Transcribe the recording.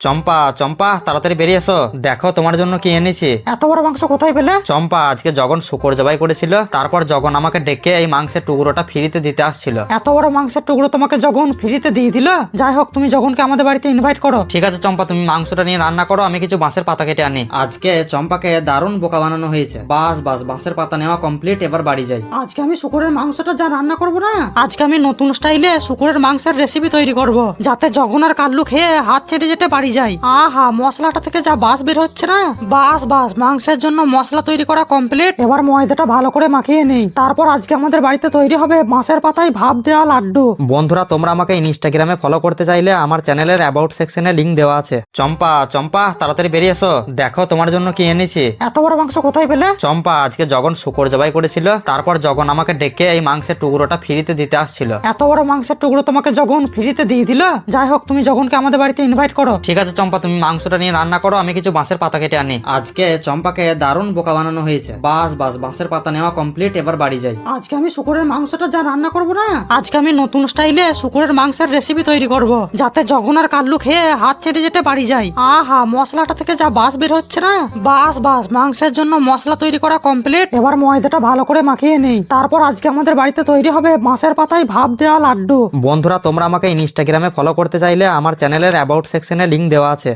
চম্পা চম্পা তাড়াতাড়ি বেরিয়ে এসো, দেখো তোমার জন্য কি এনেছি। এত বড় মাংস কোথায় পেলে? চম্পা, আজকে জগন শুকর জবাই করেছিল, তারপর জগন আমাকে ডেকে এই মাংসের টুকরোটা ফ্রিতে দিতে আসছিল। এত বড় মাংসের টুকরো তোমাকে যখন ফ্রিতে দিয়ে দিল? যাই হোক, তুমি যখনকে আমাদের বাড়িতে ইনভাইট করো। ঠিক আছে চম্পা, তুমি মাংসটা নিয়ে রান্না করো, আমি কিছু বাঁশের পাতা কেটে আনি। আজকে চম্পাকে দারুণ বোকা বানানো হয়েছে। বাস বাস, বাঁশের পাতা নেওয়া কমপ্লিট, এবার বাড়ি যাই। আজকে আমি শুকুরের মাংসটা যা রান্না করব না, আজকে আমি নতুন স্টাইলে শুকুরের মাংসের রেসিপি তৈরি করব, যাতে জগন আর কাল্লু খেয়ে হাত ছেড়ে যেতে বাড়ি যায়। আহা, মশলাটা থেকে যা বাস বের হচ্ছে না, বাস বাস, মাংসের জন্য মশলা তৈরি করা কমপ্লিট। এবার ময়দাটা ভালো করে মাখিয়ে নেই, তারপর আজকে আমাদের বাড়িতে তৈরি হবে বাঁশের পাতায় ভাপ দেওয়া লাড্ডু। বন্ধুরা, তোমরা আমাকে ইনস্টাগ্রামে ফলো করতে চাইলে আমার চ্যানেলের অ্যাবাউট সেকশনে লিংক দেওয়া আছে। চম্পা চম্পা তাড়াতাড়ি বেরিয়ে এসো, দেখো তোমার জন্য কি এনেছি। এত বড় মাংস কোথায় পেলে? চম্পা, আজকে জগন শুকর জবাই করেছিল, তারপর জগন আমাকে ডেকে এই মাংসের টুকরোটা ফ্রিতে দিতে আসছিল। এত বড় মাংসের টুকরো তোমাকে যখন ফ্রিতে দিয়ে দিল? যাই হোক, তুমি যখনকে আমাদের বাড়িতে ইনভাইট করো। ঠিক আছে চম্পা, তুমি মাংসটা নিয়ে রান্না করো, আমি কিছু বাঁশের পাতা কেটে আনি। আজকে চম্পাকে দারুণ বোকা বানানো হয়েছে। বাস বাস, বাঁশের পাতা নেওয়া কমপ্লিট, এবার বাড়ি যাই। আজকে আমি শুকুরের মাংসটা যা রান্না করব না, আজকে আমি নতুন স্টাইলে শুকুরের মাংসের রেসিপি তৈরি করব, যাতে জগন আর কাল্লু খেয়ে হাত ছেড়ে যেতে বাড়ি যায়। আহা, মশলাটা থেকে যা বাস বের হচ্ছে না, বাস বাস, মাংসের জন্য মশলা তৈরি করা কমপ্লিট। এবার ময়দাটা ভালো করে মাখিয়ে নেই, তারপর আজকে আমাদের বাড়িতে তৈরি হবে বাঁশের পাতায় ভাপ দেওয়া লাড্ডু। বন্ধুরা, তোমরা আমাকে ইনস্টাগ্রামে ফলো করতে চাইলে আমার চ্যানেলের অ্যাবাউট সেকশনে লিংক দেওয়া আছে।